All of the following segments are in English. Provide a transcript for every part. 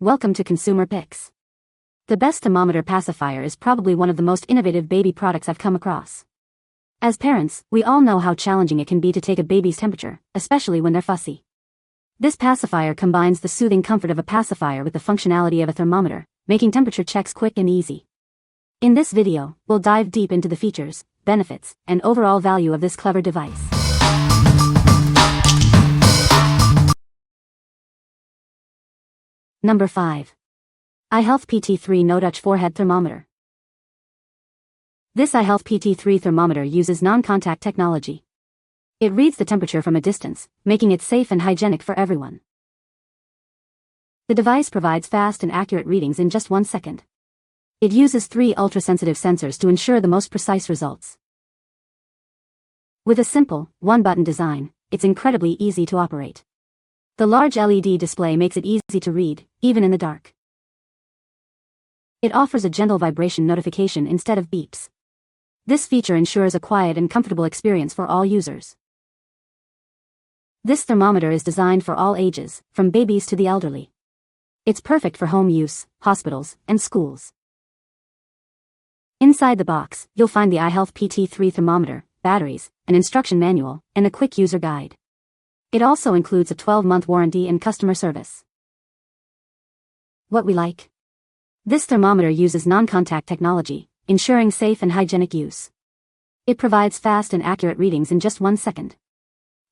Welcome to Consumer Picks. The best thermometer pacifier is probably one of the most innovative baby products I've come across. As parents, we all know how challenging it can be to take a baby's temperature, especially when they're fussy. This pacifier combines the soothing comfort of a pacifier with the functionality of a thermometer, making temperature checks quick and easy. In this video, we'll dive deep into the features, benefits, and overall value of this clever device. Number 5. iHealth PT3 No-Touch Forehead Thermometer. This iHealth PT3 thermometer uses non-contact technology. It reads the temperature from a distance, making it safe and hygienic for everyone. The device provides fast and accurate readings in just 1 second. It uses 3 ultra-sensitive sensors to ensure the most precise results. With a simple, one-button design, it's incredibly easy to operate. The large LED display makes it easy to read, even in the dark. It offers a gentle vibration notification instead of beeps. This feature ensures a quiet and comfortable experience for all users. This thermometer is designed for all ages, from babies to the elderly. It's perfect for home use, hospitals, and schools. Inside the box, you'll find the iHealth PT3 thermometer, batteries, an instruction manual, and a quick user guide. It also includes a 12-month warranty and customer service. What we like? This thermometer uses non-contact technology, ensuring safe and hygienic use. It provides fast and accurate readings in just 1 second.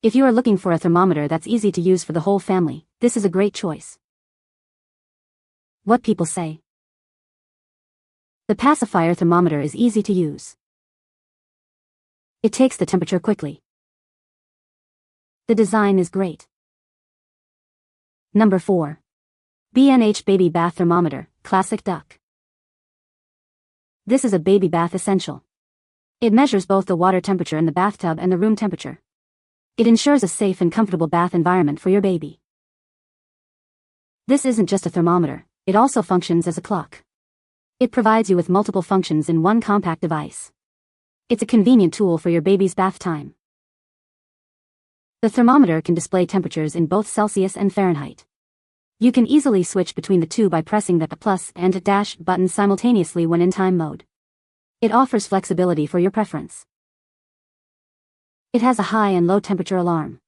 If you are looking for a thermometer that's easy to use for the whole family, this is a great choice. What people say. The pacifier thermometer is easy to use. It takes the temperature quickly. The design is great. Number 4. B&H Baby Bath Thermometer, Classic Duck. This is a baby bath essential. It measures both the water temperature in the bathtub and the room temperature. It ensures a safe and comfortable bath environment for your baby. This isn't just a thermometer, it also functions as a clock. It provides you with multiple functions in one compact device. It's a convenient tool for your baby's bath time. The thermometer can display temperatures in both Celsius and Fahrenheit. You can easily switch between the two by pressing the plus and dash buttons simultaneously when in time mode. It offers flexibility for your preference. It has a high and low temperature alarm.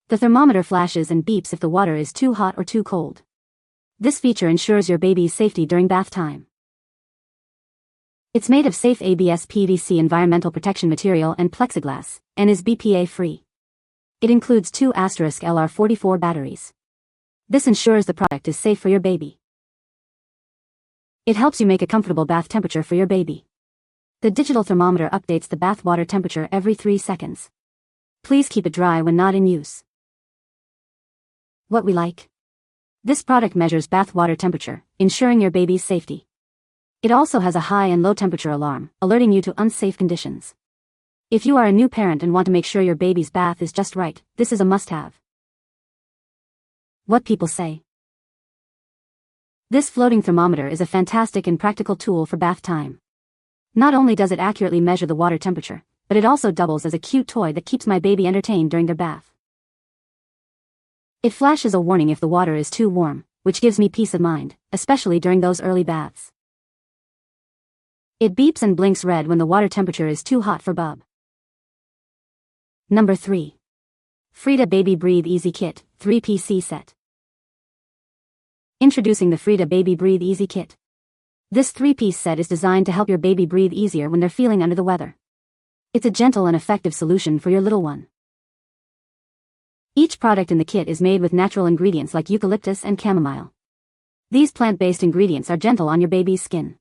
The thermometer flashes and beeps if the water is too hot or too cold. This feature ensures your baby's safety during bath time. It's made of safe ABS PVC environmental protection material and plexiglass, and is BPA-free. It includes 2 LR44 batteries. This ensures the product is safe for your baby. It helps you make a comfortable bath temperature for your baby. The digital thermometer updates the bath water temperature every 3 seconds. Please keep it dry when not in use. What we like? This product measures bath water temperature, ensuring your baby's safety. It also has a high and low temperature alarm, alerting you to unsafe conditions. If you are a new parent and want to make sure your baby's bath is just right, this is a must-have. What people say. This floating thermometer is a fantastic and practical tool for bath time. Not only does it accurately measure the water temperature, but it also doubles as a cute toy that keeps my baby entertained during their bath. It flashes a warning if the water is too warm, which gives me peace of mind, especially during those early baths. It beeps and blinks red when the water temperature is too hot for bub. Number 3. Frida Baby Breathe Easy Kit, 3PC Set. Introducing the Frida Baby Breathe Easy Kit. This 3-piece set is designed to help your baby breathe easier when they're feeling under the weather. It's a gentle and effective solution for your little one. Each product in the kit is made with natural ingredients like eucalyptus and chamomile. These plant-based ingredients are gentle on your baby's skin.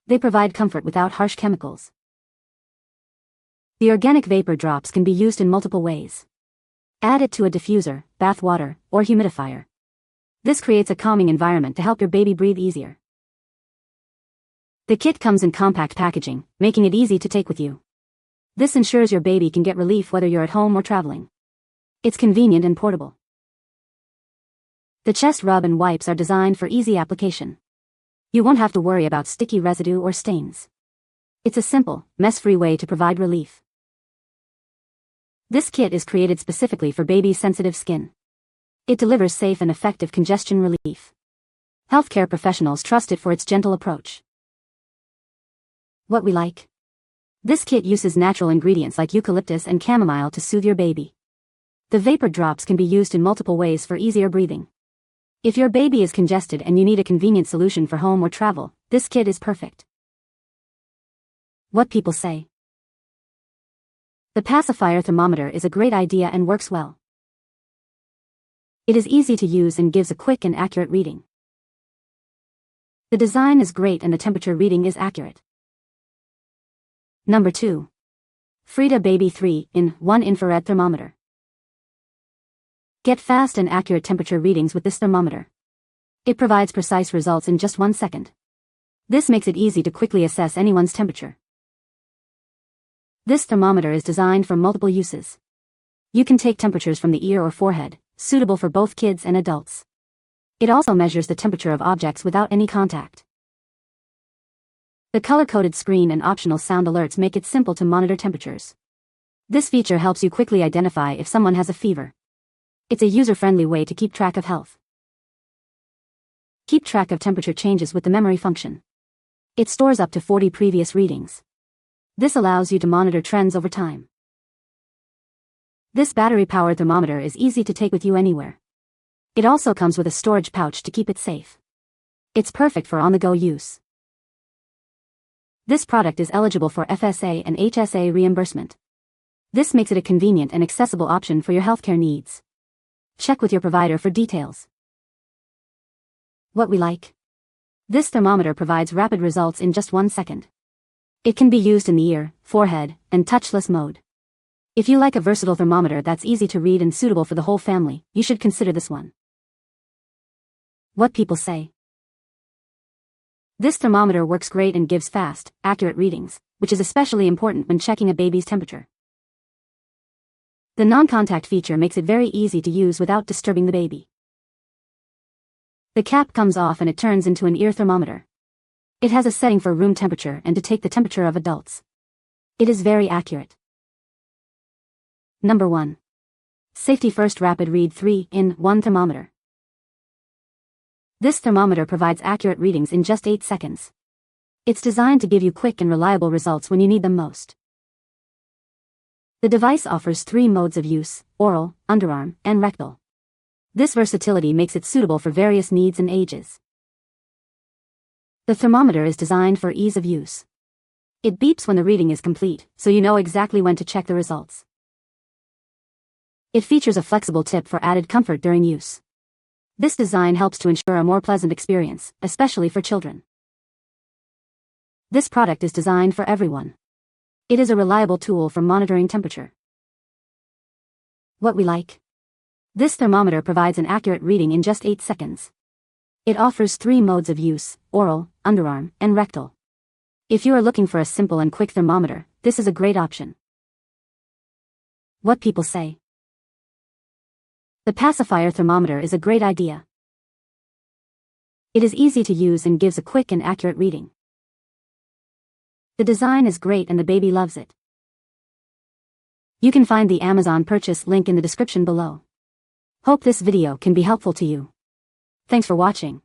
They provide comfort without harsh chemicals. The organic vapor drops can be used in multiple ways. Add it to a diffuser, bath water, or humidifier. This creates a calming environment to help your baby breathe easier. The kit comes in compact packaging, making it easy to take with you. This ensures your baby can get relief whether you're at home or traveling. It's convenient and portable. The chest rub and wipes are designed for easy application. You won't have to worry about sticky residue or stains. It's a simple, mess-free way to provide relief. This kit is created specifically for baby's sensitive skin. It delivers safe and effective congestion relief. Healthcare professionals trust it for its gentle approach. What we like. This kit uses natural ingredients like eucalyptus and chamomile to soothe your baby. The vapor drops can be used in multiple ways for easier breathing. If your baby is congested and you need a convenient solution for home or travel, this kit is perfect. What people say. The pacifier thermometer is a great idea and works well. It is easy to use and gives a quick and accurate reading. The design is great and the temperature reading is accurate. Number 2. Frida Baby 3-in-1 Infrared Thermometer. Get fast and accurate temperature readings with this thermometer. It provides precise results in just 1 second. This makes it easy to quickly assess anyone's temperature. This thermometer is designed for multiple uses. You can take temperatures from the ear or forehead, suitable for both kids and adults. It also measures the temperature of objects without any contact. The color-coded screen and optional sound alerts make it simple to monitor temperatures. This feature helps you quickly identify if someone has a fever. It's a user-friendly way to keep track of health. Keep track of temperature changes with the memory function. It stores up to 40 previous readings. This allows you to monitor trends over time. This battery-powered thermometer is easy to take with you anywhere. It also comes with a storage pouch to keep it safe. It's perfect for on-the-go use. This product is eligible for FSA and HSA reimbursement. This makes it a convenient and accessible option for your healthcare needs. Check with your provider for details. What we like. This thermometer provides rapid results in just 1 second. It can be used in the ear, forehead, and touchless mode. If you like a versatile thermometer that's easy to read and suitable for the whole family, you should consider this one. What people say. This thermometer works great and gives fast, accurate readings, which is especially important when checking a baby's temperature. The non-contact feature makes it very easy to use without disturbing the baby. The cap comes off and it turns into an ear thermometer. It has a setting for room temperature and to take the temperature of adults. It is very accurate. Number 1. Safety First Rapid Read 3-in-1 Thermometer. This thermometer provides accurate readings in just 8 seconds. It's designed to give you quick and reliable results when you need them most. The device offers 3 modes of use: oral, underarm, and rectal. This versatility makes it suitable for various needs and ages. The thermometer is designed for ease of use. It beeps when the reading is complete, so you know exactly when to check the results. It features a flexible tip for added comfort during use. This design helps to ensure a more pleasant experience, especially for children. This product is designed for everyone. It is a reliable tool for monitoring temperature. What we like. This thermometer provides an accurate reading in just 8 seconds. It offers 3 modes of use: oral, underarm, and rectal. If you are looking for a simple and quick thermometer, this is a great option. What people say. The pacifier thermometer is a great idea. It is easy to use and gives a quick and accurate reading. The design is great and the baby loves it. You can find the Amazon purchase link in the description below. Hope this video can be helpful to you. Thanks for watching.